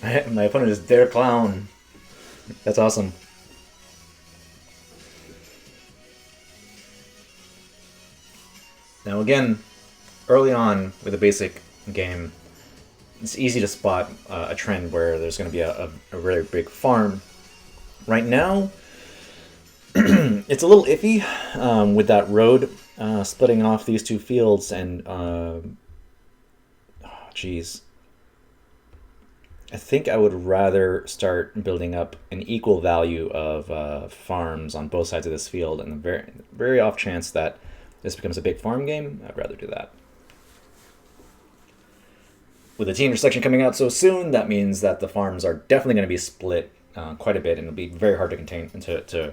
My opponent is their clown. That's awesome. Now again, early on with a basic game, it's easy to spot a trend where there's going to be a really big farm. Right now, it's a little iffy with that road splitting off these two fields, and geez, I think I would rather start building up an equal value of farms on both sides of this field, and the very off chance that this becomes a big farm game, I'd rather do that. With the team selection coming out so soon, that means that the farms are definitely going to be split quite a bit, and it'll be very hard to contain to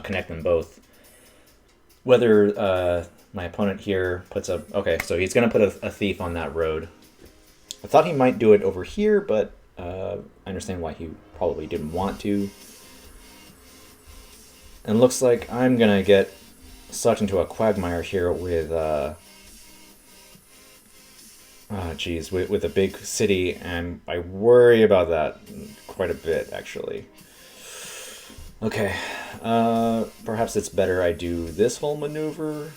connect them both. Whether my opponent here puts a... Okay, so he's going to put a thief on that road. I thought he might do it over here, but I understand why he probably didn't want to. And looks like I'm going to get sucked into a quagmire here with... with a big city, and I worry about that quite a bit, actually. Okay, perhaps it's better I do this whole maneuver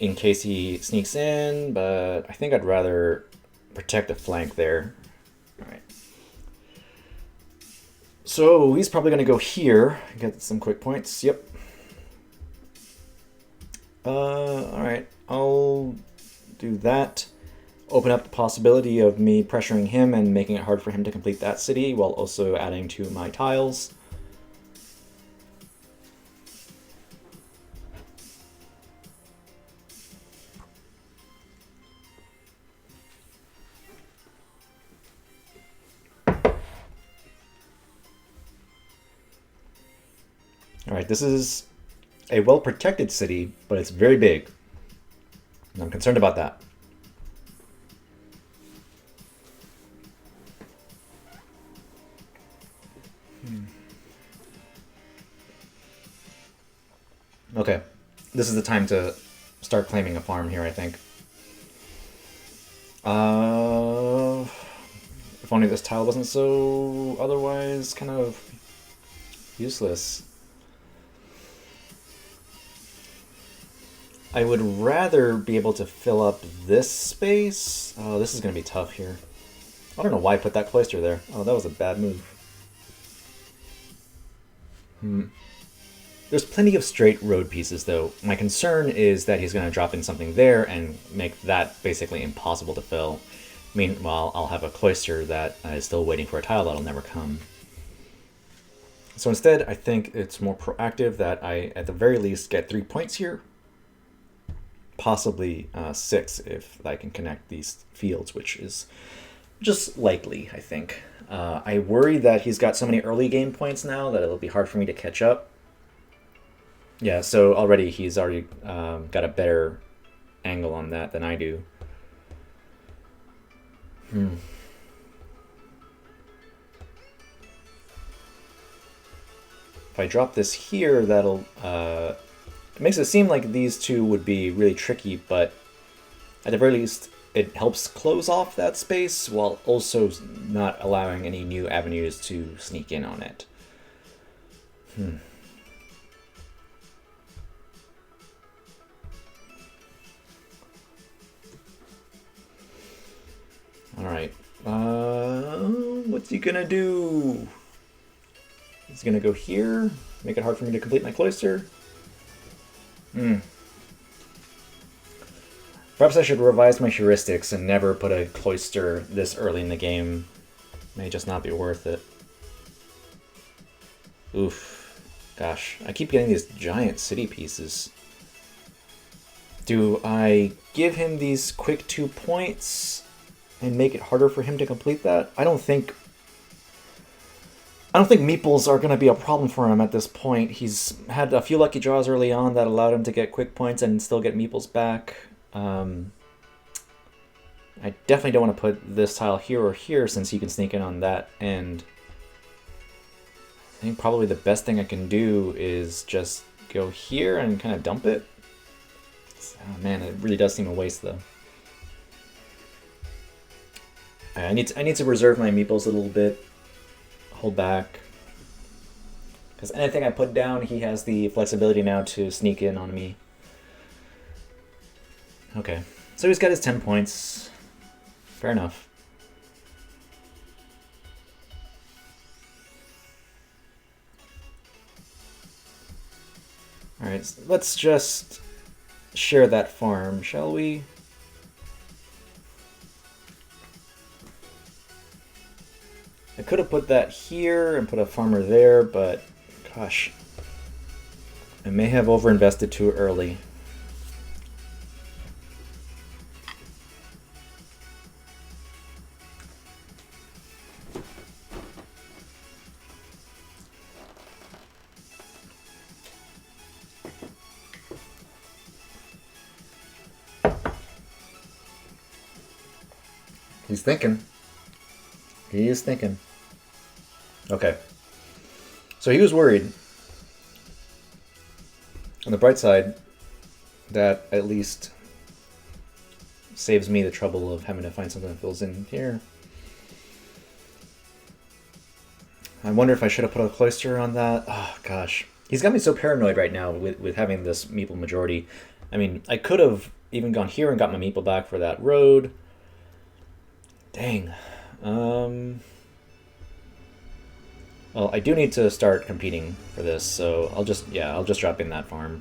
in case he sneaks in, but I think I'd rather protect the flank there. Alright. So he's probably going to go here, get some quick points. Yep. Alright, I'll do that. Open up the possibility of me pressuring him and making it hard for him to complete that city while also adding to my tiles. Alright, this is a well-protected city, but it's very big. And I'm concerned about that. Okay, this is the time to start claiming a farm here, I think. If only this tile wasn't so otherwise kind of useless. I would rather be able to fill up this space. Oh, this is going to be tough here. I don't know why I put that cloister there. Oh, that was a bad move. There's plenty of straight road pieces, though. My concern is that he's going to drop in something there and make that basically impossible to fill. Meanwhile, I'll have a cloister that is still waiting for a tile that'll never come. So instead, I think it's more proactive that I, at the very least, get 3 points here. Possibly 6 if I can connect these fields, which is just likely, I think. I worry that he's got so many early game points now that it'll be hard for me to catch up. Yeah, so already he's already got a better angle on that than I do. If I drop this here, that'll... it makes it seem like these two would be really tricky, but at the very least, it helps close off that space while also not allowing any new avenues to sneak in on it. Alright. What's he gonna do? He's gonna go here, make it hard for me to complete my cloister. Perhaps I should revise my heuristics and never put a cloister this early in the game. May just not be worth it. Oof. Gosh, I keep getting these giant city pieces. Do I give him these quick 2 points and make it harder for him to complete that? I don't think meeples are going to be a problem for him at this point. He's had a few lucky draws early on that allowed him to get quick points and still get meeples back. I definitely don't want to put this tile here or here since he can sneak in on that end. I think probably the best thing I can do is just go here and kind of dump it. Oh man, it really does seem a waste though. I need to reserve my meeples a little bit. Hold back. Because anything I put down, he has the flexibility now to sneak in on me. Okay. So he's got his 10 points. Fair enough. Alright, so let's just share that farm, shall we? I could have put that here and put a farmer there, but gosh, I may have overinvested too early. He's thinking. He is thinking. Okay. So he was worried. On the bright side, that at least saves me the trouble of having to find something that fills in here. I wonder if I should have put a cloister on that. Oh, gosh. He's got me so paranoid right now with having this meeple majority. I mean, I could have even gone here and got my meeple back for that road. Dang. Well, I do need to start competing for this, so I'll just drop in that farm.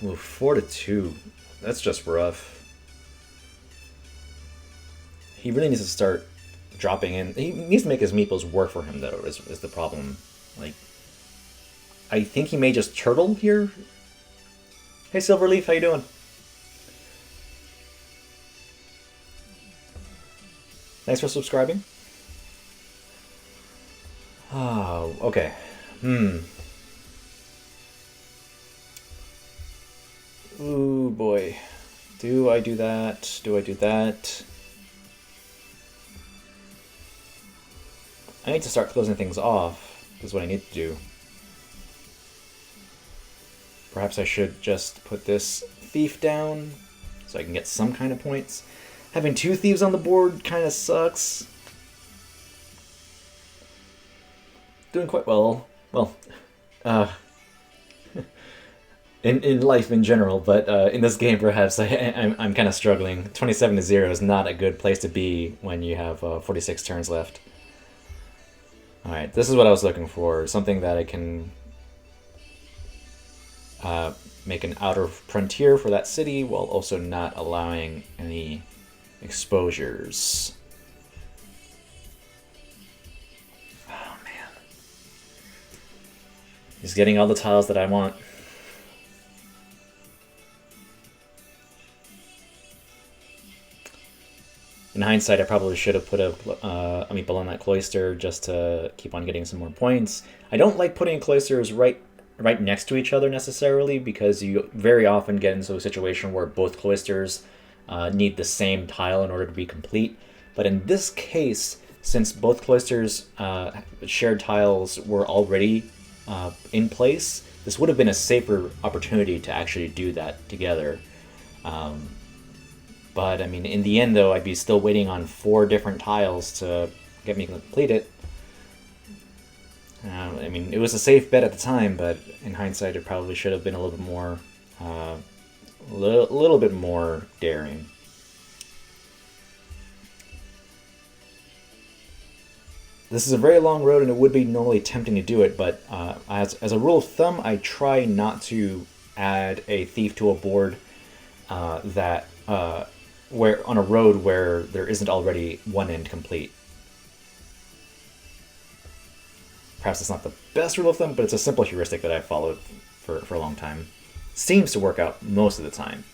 Ooh, 4-2. That's just rough. He really needs to start dropping in. He needs to make his meeples work for him, though, is the problem. Like, I think he may just turtle here. Hey, Silverleaf, how you doing? Thanks for subscribing. Oh, okay. Ooh, boy. Do I do that? Do I do that? I need to start closing things off, is what I need to do. Perhaps I should just put this thief down so I can get some kind of points. Having 2 thieves on the board kind of sucks. Doing quite well. Well, in life in general, but in this game perhaps I'm kind of struggling. 27-0 is not a good place to be when you have 46 turns left. Alright, this is what I was looking for. Something that I can make an outer frontier for that city while also not allowing any exposures. Oh man. He's getting all the tiles that I want. In hindsight, I probably should have put a meeple on that cloister just to keep on getting some more points. I don't like putting cloisters right next to each other necessarily, because you very often get into a situation where both cloisters need the same tile in order to be complete. But in this case, since both cloisters shared tiles were already in place, this would have been a safer opportunity to actually do that together. But I mean, in the end though, I'd be still waiting on 4 different tiles to get me to complete it. I mean, it was a safe bet at the time, but in hindsight, it probably should have been a little bit more, little bit more daring. This is a very long road, and it would be normally tempting to do it, but as a rule of thumb, I try not to add a thief to a board where on a road where there isn't already one end complete. Perhaps it's not the best rule of thumb, but it's a simple heuristic that I've followed for a long time. Seems to work out most of the time.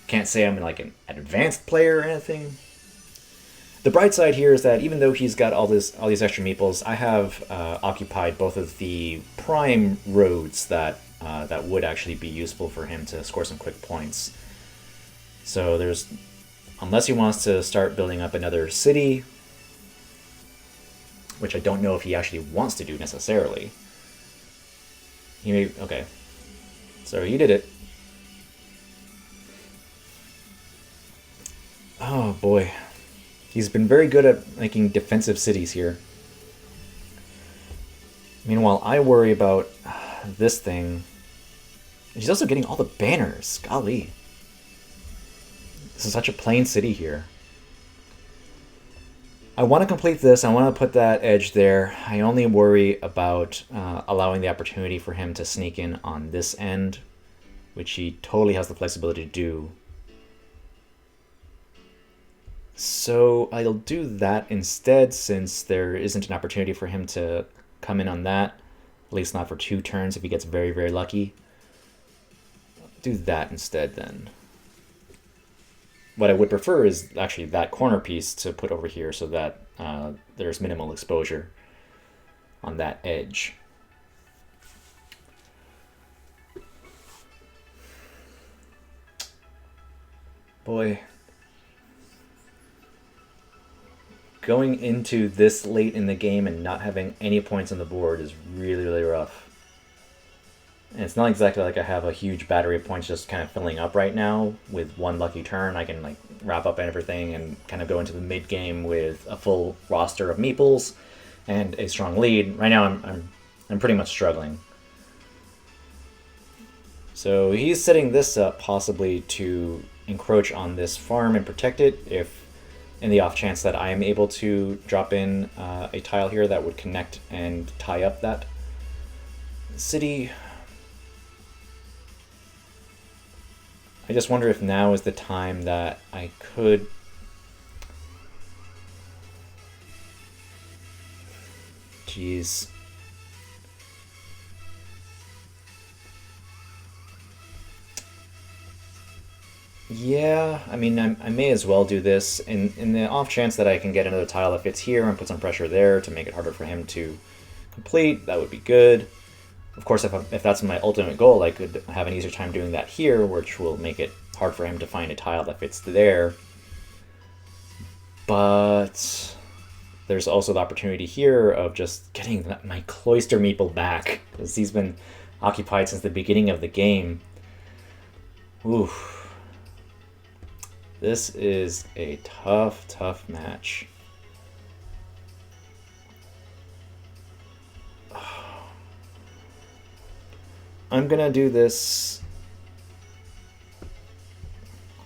Can't say I'm like an advanced player or anything. The bright side here is that even though he's got all these extra meeples, I have occupied both of the prime roads that would actually be useful for him to score some quick points. So there's, unless he wants to start building up another city, which I don't know if he actually wants to do necessarily. He may, okay. So you did it. Oh boy. He's been very good at making defensive cities here. Meanwhile, I worry about this thing. He's also getting all the banners. Golly. This is such a plain city here. I want to complete this. I want to put that edge there. I only worry about allowing the opportunity for him to sneak in on this end, which he totally has the flexibility to do. So I'll do that instead, since there isn't an opportunity for him to come in on that. At least not for 2 turns if he gets very, very lucky. I'll do that instead then. What I would prefer is actually that corner piece to put over here so that there's minimal exposure on that edge. Boy. Going into this late in the game and not having any points on the board is really, really rough. And it's not exactly like I have a huge battery of points just kind of filling up right now. With one lucky turn, I can like wrap up everything and kind of go into the mid game with a full roster of meeples and a strong lead. Right now, I'm pretty much struggling. So he's setting this up possibly to encroach on this farm and protect it, if in the off chance that I am able to drop in a tile here that would connect and tie up that city. I just wonder if now is the time that I could Jeez. Yeah, I mean, I may as well do this in the off chance that I can get another tile that fits here and put some pressure there to make it harder for him to complete. That would be good. Of course, if that's my ultimate goal, I could have an easier time doing that here, which will make it hard for him to find a tile that fits there. But there's also the opportunity here of just getting my Cloister Meeple back, because he's been occupied since the beginning of the game. Oof. This is a tough, tough match. I'm gonna do this.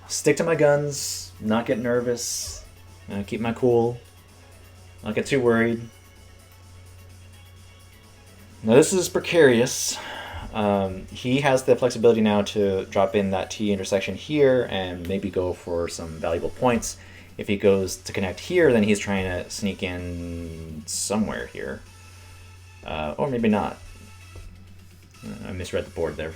Stick to my guns, not get nervous, keep my cool, not get too worried. Now this is precarious. He has the flexibility now to drop in that T intersection here and maybe go for some valuable points. If he goes to connect here, then he's trying to sneak in somewhere here. Or maybe not. I misread the board there.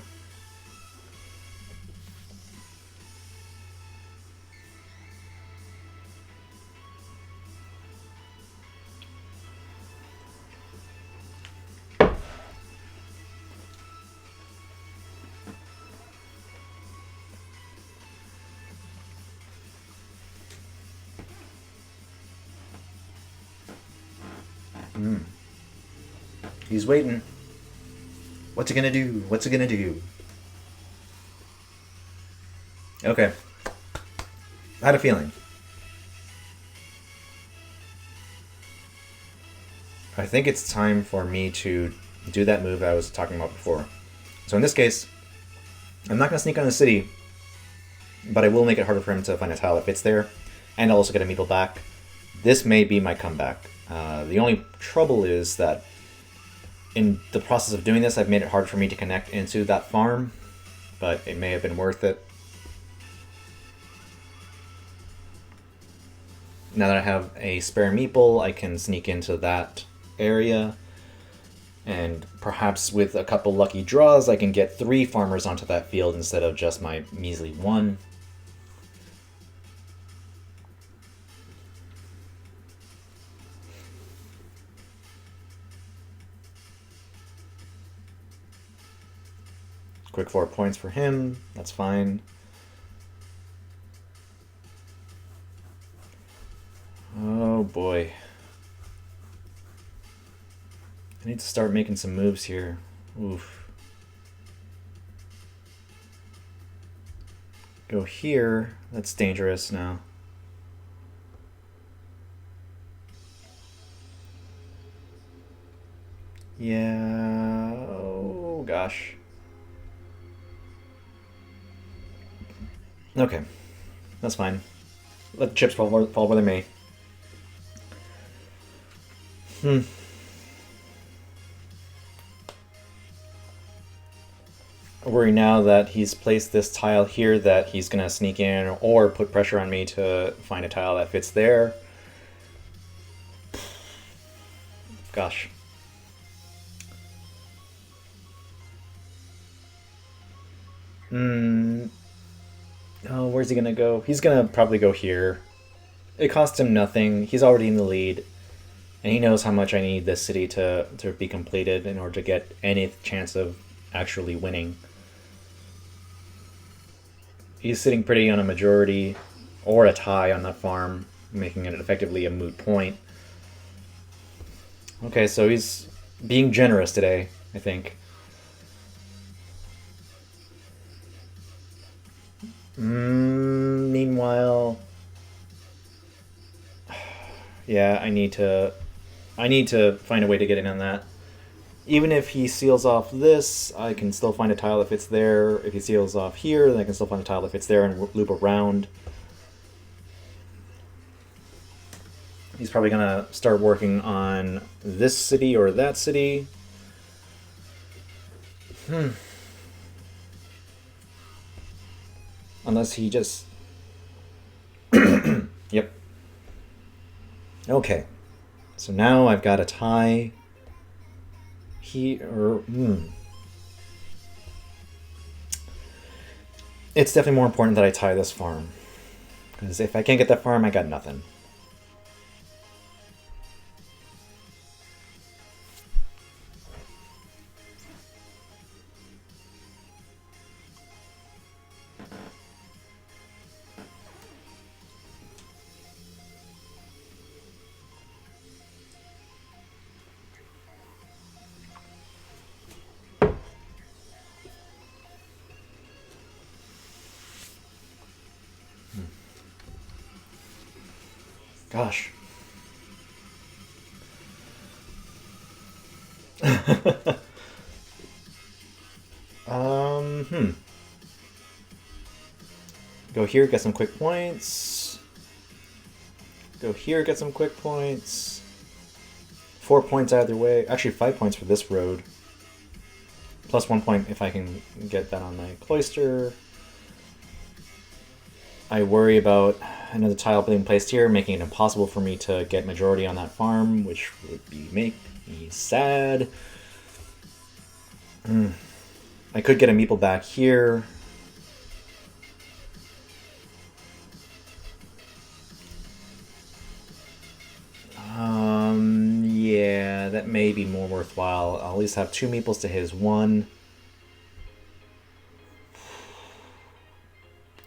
He's waiting. What's he gonna do? What's he gonna do? Okay. I had a feeling. I think it's time for me to do that move I was talking about before. So in this case, I'm not gonna sneak on the city, but I will make it harder for him to find a tile that fits there, and I'll also get a meeple back. This may be my comeback. The only trouble is that in the process of doing this, I've made it hard for me to connect into that farm, but it may have been worth it. Now that I have a spare meeple, I can sneak into that area, and perhaps with a couple lucky draws, I can get 3 farmers onto that field instead of just my measly 1. Quick 4 points for him, that's fine. Oh boy. I need to start making some moves here. Oof. Go here. That's dangerous now. Yeah. Oh, gosh. Okay. That's fine. Let the chips fall where they may. I worry now that he's placed this tile here that he's going to sneak in or put pressure on me to find a tile that fits there. Gosh. Oh, where's he going to go? He's going to probably go here. It costs him nothing. He's already in the lead. And he knows how much I need this city to be completed in order to get any chance of actually winning. He's sitting pretty on a majority or a tie on that farm, making it effectively a moot point. Okay, so he's being generous today, I think. Meanwhile, yeah, I need to find a way to get in on that. Even if he seals off this, I can still find a tile that fits there. If he seals off here, then I can still find a tile that fits there and loop around. He's probably going to start working on this city or that city. Unless he just... Yep. Okay. So now I've got a tie here. It's definitely more important that I tie this farm. Because if I can't get that farm, I got nothing. Gosh. Go here, get some quick points. Go here, get some quick points. 4 points either way. Actually, 5 points for this road. Plus 1 point if I can get that on my cloister. I worry about another tile being placed here, making it impossible for me to get majority on that farm, which would make me sad. I could get a meeple back here. Yeah, that may be more worthwhile. I'll at least have 2 meeples to his 1.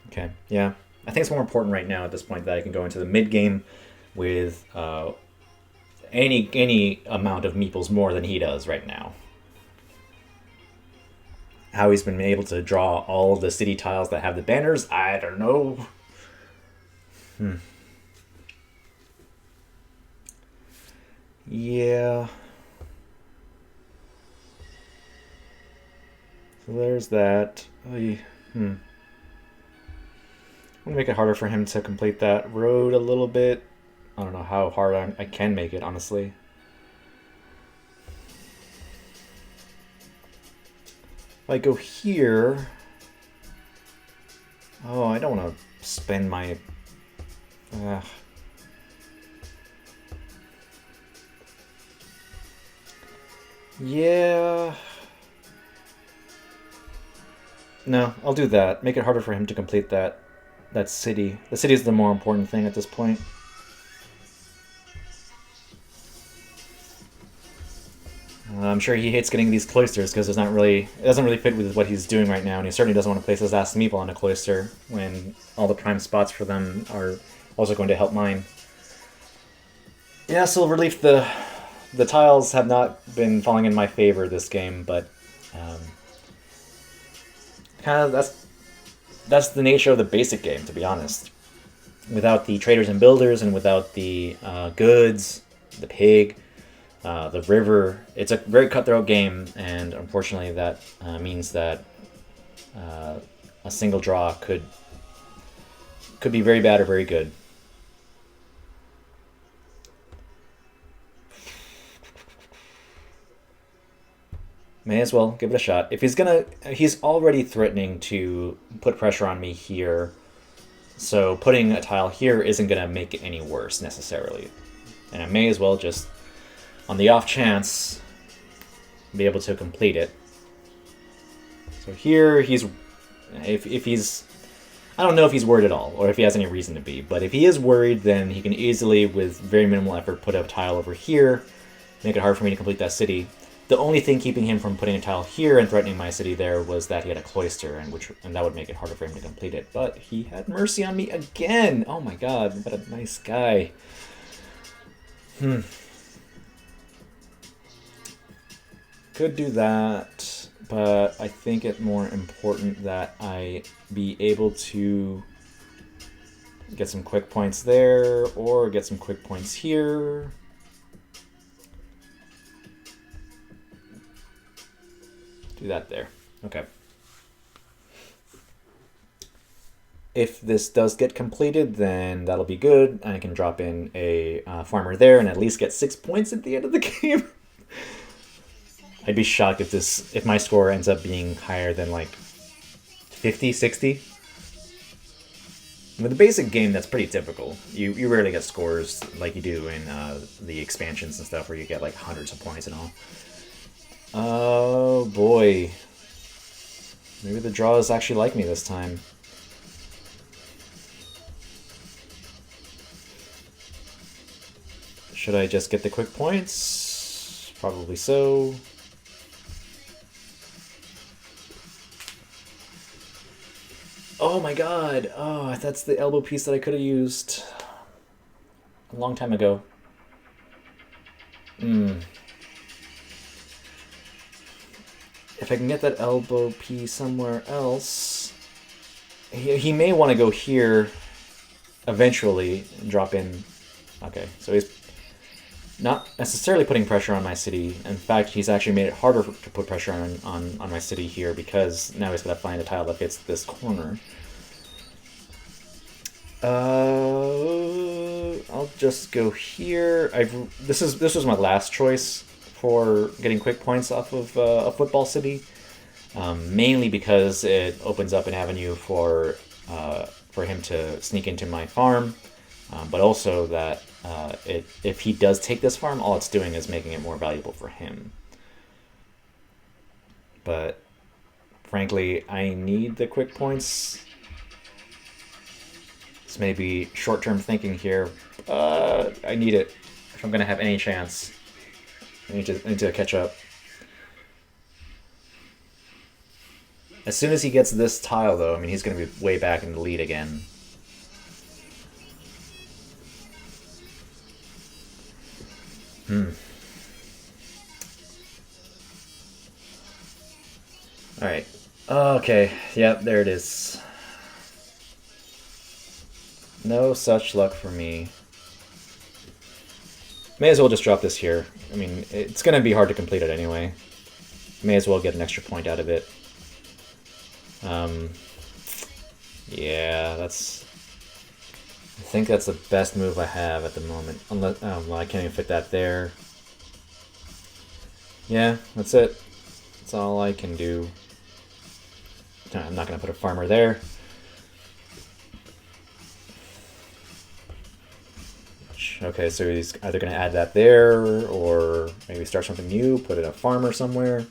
Okay, yeah. I think it's more important right now at this point that I can go into the mid game with any amount of meeples more than he does right now. How he's been able to draw all of the city tiles that have the banners, I don't know. Yeah. So there's that. I'm going to make it harder for him to complete that road a little bit. I don't know how hard I can make it, honestly. If I go here... Oh, I don't want to spend my... Yeah... No, I'll do that. Make it harder for him to complete that city. The city is the more important thing at this point. I'm sure he hates getting these cloisters because it doesn't really fit with what he's doing right now, and he certainly doesn't want to place his last meeple on a cloister when all the prime spots for them are also going to help mine. Yeah, so relief, the tiles have not been falling in my favor this game, but kind of that's the nature of the basic game, to be honest. Without the traders and builders, and without the goods, the pig, the river, it's a very cutthroat game, and unfortunately that means that a single draw could be very bad or very good. May as well give it a shot. If he's already threatening to put pressure on me here, so putting a tile here isn't gonna make it any worse necessarily. And I may as well just, on the off chance, be able to complete it. So here he's, if he's, I don't know if he's worried at all, or if he has any reason to be, but if he is worried, then he can easily, with very minimal effort, put a tile over here, make it hard for me to complete that city. The only thing keeping him from putting a tile here and threatening my city there was that he had a cloister, and that would make it harder for him to complete it. But he had mercy on me again! Oh my god, what a nice guy. Could do that, but I think it's more important that I be able to get some quick points there, or get some quick points here. Do that there. Okay. If this does get completed, then that'll be good. I can drop in a farmer there and at least get 6 points at the end of the game. I'd be shocked if my score ends up being higher than like 50, 60. With the basic game, that's pretty typical. You rarely get scores like you do in the expansions and stuff where you get like hundreds of points and all. Oh boy. Maybe the draws actually like me this time. Should I just get the quick points? Probably so. Oh my god! Oh, that's the elbow piece that I could have used a long time ago. If I can get that elbow piece somewhere else... He may want to go here eventually and drop in... Okay, so he's not necessarily putting pressure on my city. In fact, he's actually made it harder to put pressure on my city here, because now he's got to find a tile that fits this corner. I'll just go here. This was my last choice for getting quick points off of a football city, mainly because it opens up an avenue for him to sneak into my farm, but also that if he does take this farm, all it's doing is making it more valuable for him. But frankly, I need the quick points. This may be short-term thinking here. I need it if I'm going to have any chance. I need to catch up. As soon as he gets this tile, though, I mean, he's going to be way back in the lead again. Alright. Okay. Yep, there it is. No such luck for me. May as well just drop this here. I mean, it's going to be hard to complete it anyway. May as well get an extra point out of it. Yeah, that's... I think that's the best move I have at the moment. Unless, well, I can't even fit that there. Yeah, that's it. That's all I can do. I'm not going to put a farmer there. Okay, so he's either going to add that there, or maybe start something new, put in a farmer somewhere.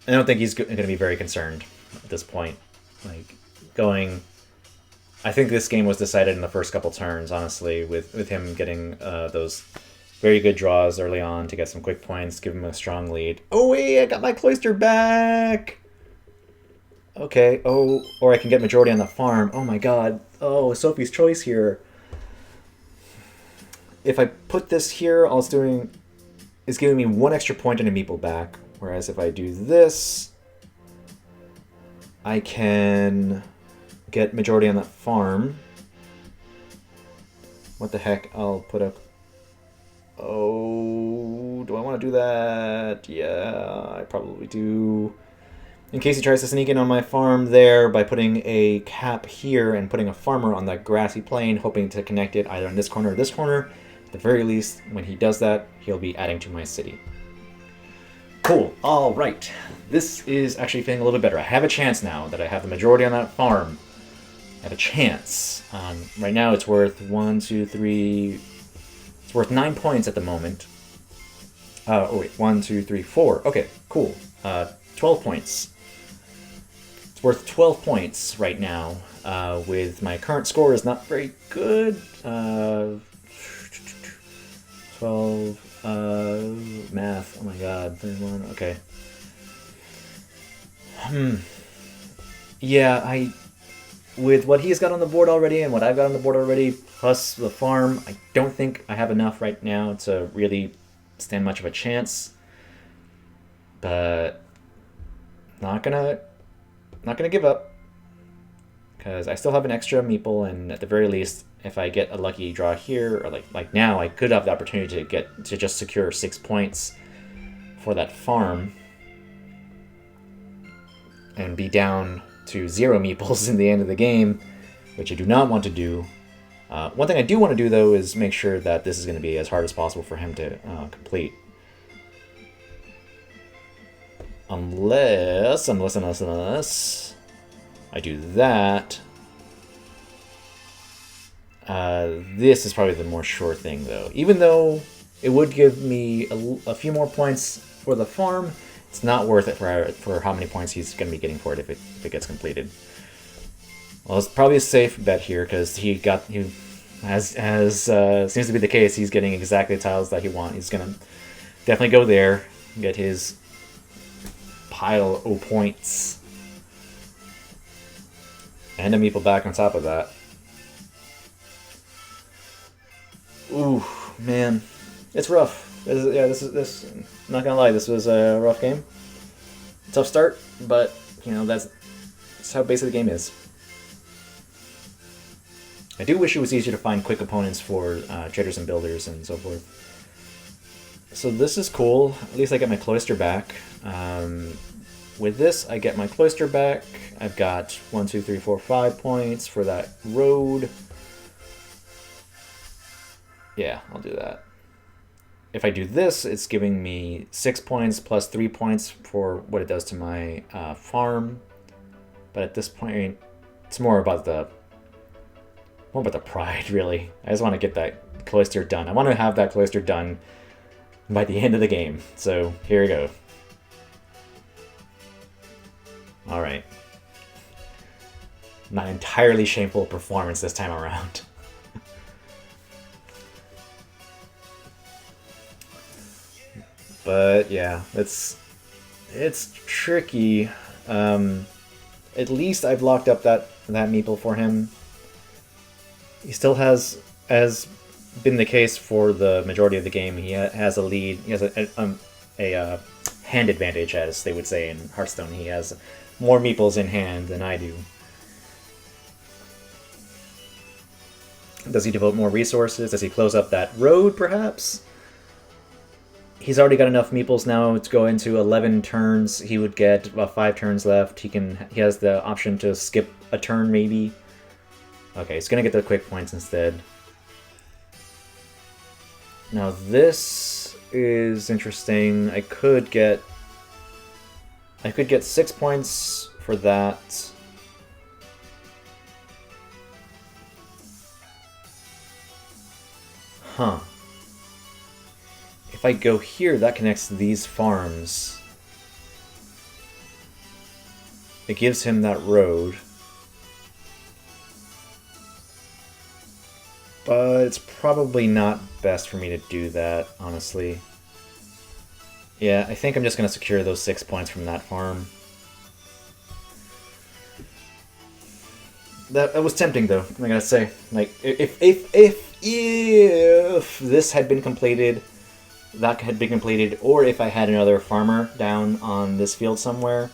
I don't think he's going to be very concerned at this point. Like, going... I think this game was decided in the first couple turns, honestly, with him getting those very good draws early on to get some quick points, give him a strong lead. Oh, wait, I got my cloister back! Okay, oh, or I can get majority on the farm. Oh my god. Oh, Sophie's choice here. If I put this here, all it's doing is giving me one extra point and a meeple back. Whereas if I do this, I can get majority on that farm. What the heck? I'll put a... Oh, do I want to do that? Yeah, I probably do. In case he tries to sneak in on my farm there by putting a cap here and putting a farmer on that grassy plain, hoping to connect it either in this corner or this corner. At the very least, when he does that, he'll be adding to my city. Cool. All right. This is actually feeling a little bit better. I have a chance now that I have the majority on that farm. I have a chance. Right now it's worth 1, 2, 3... It's worth 9 points at the moment. Oh wait, 1, 2, 3, 4. Okay, cool. 12 points. It's worth 12 points right now. With my current score is not very good. 12... math. Oh my god. 31. Okay. Yeah, with what he's got on the board already and what I've got on the board already, plus the farm, I don't think I have enough right now to really stand much of a chance. But not gonna give up, because I still have an extra meeple, and at the very least, if I get a lucky draw here, or like now, I could have the opportunity to just secure 6 points for that farm and be down to 0 meeples in the end of the game, which I do not want to do. One thing I do want to do, though, is make sure that this is going to be as hard as possible for him to complete. Unless I do that. This is probably the more sure thing, though. Even though it would give me a few more points for the farm, it's not worth it for how many points he's going to be getting for it if it gets completed. Well, it's probably a safe bet here, because as seems to be the case, he's getting exactly the tiles that he wants. He's going to definitely go there, get his pile of points, and a meeple back on top of that. Ooh, man, it's rough. This not gonna lie, this was a rough game. Tough start, but you know that's how basic the game is. I do wish it was easier to find quick opponents for traders and builders and so forth. So this is cool. At least I get my cloister back. With this, I get my cloister back. I've got 1, 2, 3, 4, 5 points for that road. Yeah, I'll do that. If I do this, it's giving me 6 points plus 3 points for what it does to my farm. But at this point, it's more about the pride, really. I just want to get that cloister done. I want to have that cloister done by the end of the game. So here we go. All right. Not entirely shameful performance this time around. But yeah, it's tricky. At least I've locked up that meeple for him. He still has, as been the case for the majority of the game, he has a lead. He has a hand advantage, as they would say in Hearthstone. He has more meeples in hand than I do. Does he devote more resources? Does he close up that road, perhaps? He's already got enough meeples now to go into 11 turns. He would get about 5 turns left. He has the option to skip a turn, maybe. Okay, he's gonna get the quick points instead. Now this is interesting. I could get 6 points for that. Huh. If I go here, that connects these farms. It gives him that road. But it's probably not best for me to do that, honestly. Yeah, I think I'm just going to secure those 6 points from that farm. That was tempting, though, I gotta say. Like, if this had been completed, that had been completed, or if I had another farmer down on this field somewhere,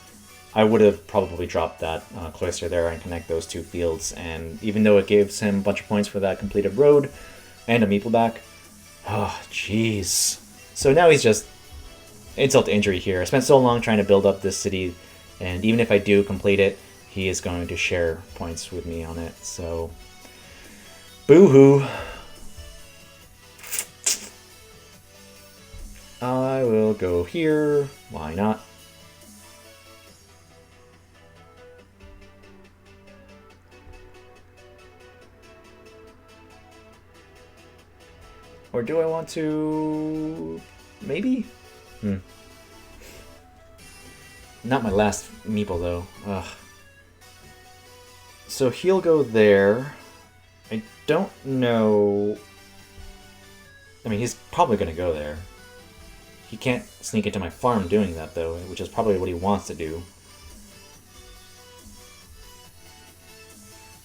I would have probably dropped that cloister there and connect those two fields. And even though it gives him a bunch of points for that completed road and a meeple back, oh, jeez. So now he's just insult to injury here. I spent so long trying to build up this city, and even if I do complete it, he is going to share points with me on it. So, boo-hoo. I will go here. Why not? Or do I want to... maybe? Not my last meeple, though. Ugh. So he'll go there. I don't know... I mean, he's probably going to go there. He can't sneak into my farm doing that, though, which is probably what he wants to do.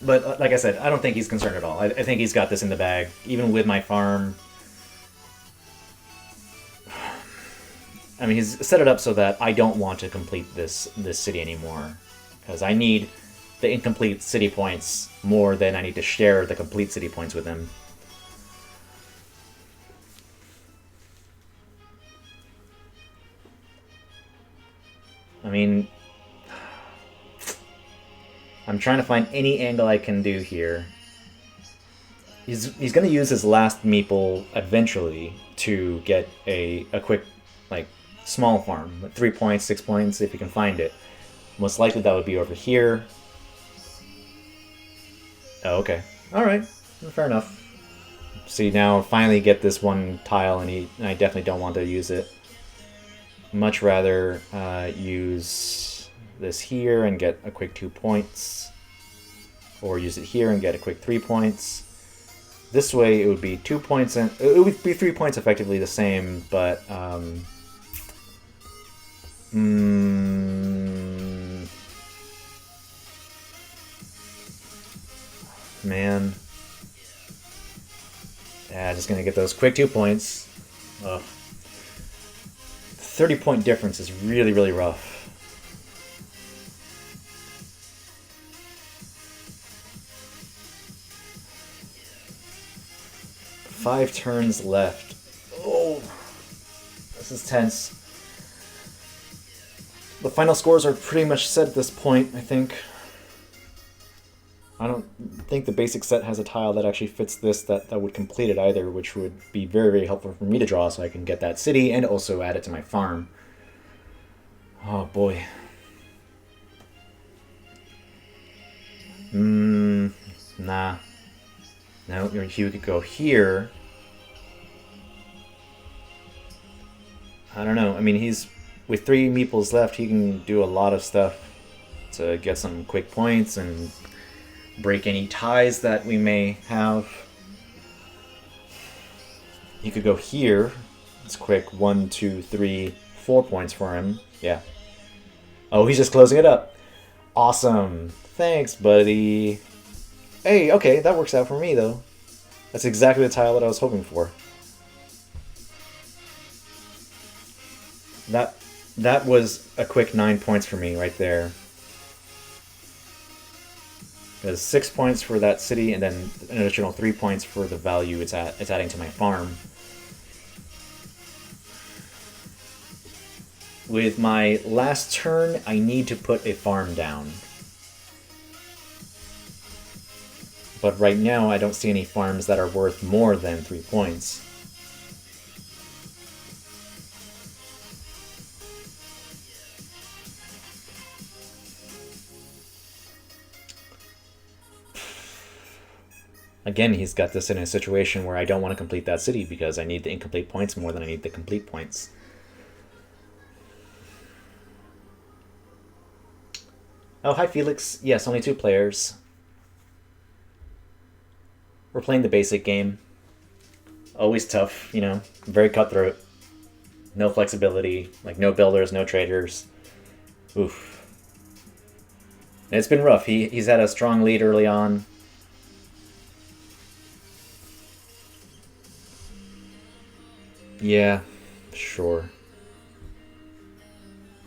But, like I said, I don't think he's concerned at all. I think he's got this in the bag. Even with my farm... I mean, he's set it up so that I don't want to complete this city anymore. Because I need the incomplete city points more than I need to share the complete city points with him. I mean... I'm trying to find any angle I can do here. He's going to use his last meeple eventually to get a quick, like, small farm. 3 points, 6 points, if he can find it. Most likely that would be over here. Oh, okay. Alright. Fair enough. See, now finally get this one tile, and I definitely don't want to use it. Much rather use this here and get a quick 2 points. Or use it here and get a quick 3 points. This way it would be 2 points, and it would be 3 points effectively the same, but man. Yeah, just gonna get those quick 2 points. Ugh. 30-point difference is really, really rough. Five turns left. Oh, this is tense. The final scores are pretty much set at this point, I think. I don't think the basic set has a tile that actually fits this that would complete it either, which would be very, very helpful for me to draw so I can get that city and also add it to my farm. Oh boy. Nah. No, he could go here. I don't know. I mean, with 3 meeples left, he can do a lot of stuff to get some quick points and break any ties that we may have. He could go here. It's quick. 1, 2, 3, 4 points for him. Yeah. Oh, he's just closing it up. Awesome. Thanks, buddy. Hey, okay, that works out for me, though. That's exactly the tile that I was hoping for. That was a quick 9 points for me right there. There's 6 points for that city, and then an additional 3 points for the value it's adding to my farm. With my last turn, I need to put a farm down. But right now, I don't see any farms that are worth more than 3 points. Again, he's got this in a situation where I don't want to complete that city because I need the incomplete points more than I need the complete points. Oh, hi Felix. Yes, only 2 players. We're playing the basic game. Always tough, you know, very cutthroat. No flexibility, like no builders, no traders. Oof. And it's been rough. He's had a strong lead early on. Yeah, sure.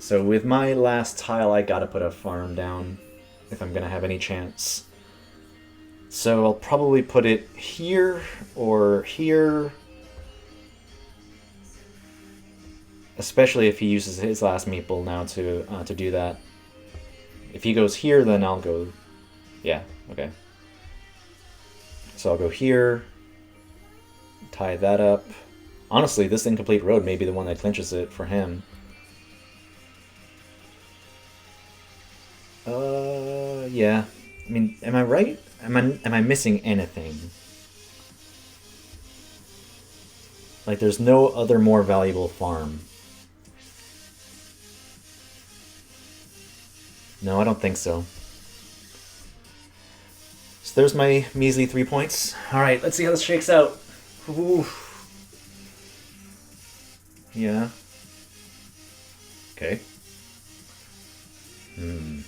So with my last tile, I gotta put a farm down if I'm gonna have any chance. So I'll probably put it here or here. Especially if he uses his last meeple now to do that. If he goes here, then I'll go... Yeah, okay. So I'll go here. Tie that up. Honestly, this incomplete road may be the one that clinches it for him. Yeah. I mean, am I right? Am I missing anything? Like, there's no other more valuable farm. No, I don't think so. So there's my measly 3 points. Alright, let's see how this shakes out. Ooh. Yeah. Okay. Ooh.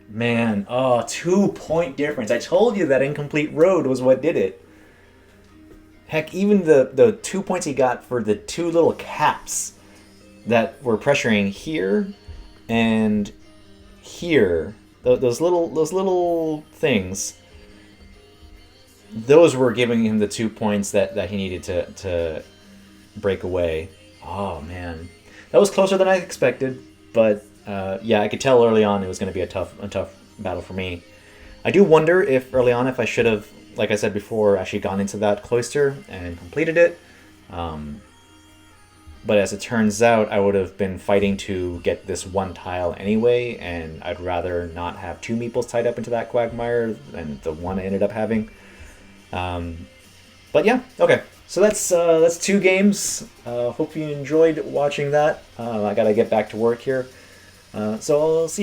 Man, oh, 2-point difference. I told you that incomplete road was what did it. Heck, even the 2 points he got for the two little caps that were pressuring here and here, those little things, those were giving him the 2 points that he needed to break away. Oh man, that was closer than I expected, but yeah, I could tell early on it was going to be a tough battle for me. I do wonder if early on if I should have, like I said before, actually gone into that cloister and completed it. But as it turns out, I would have been fighting to get this one tile anyway, and I'd rather not have 2 meeples tied up into that quagmire than the one I ended up having. But yeah, okay. So that's 2 games. Hope you enjoyed watching that. I gotta get back to work here. So I'll see you.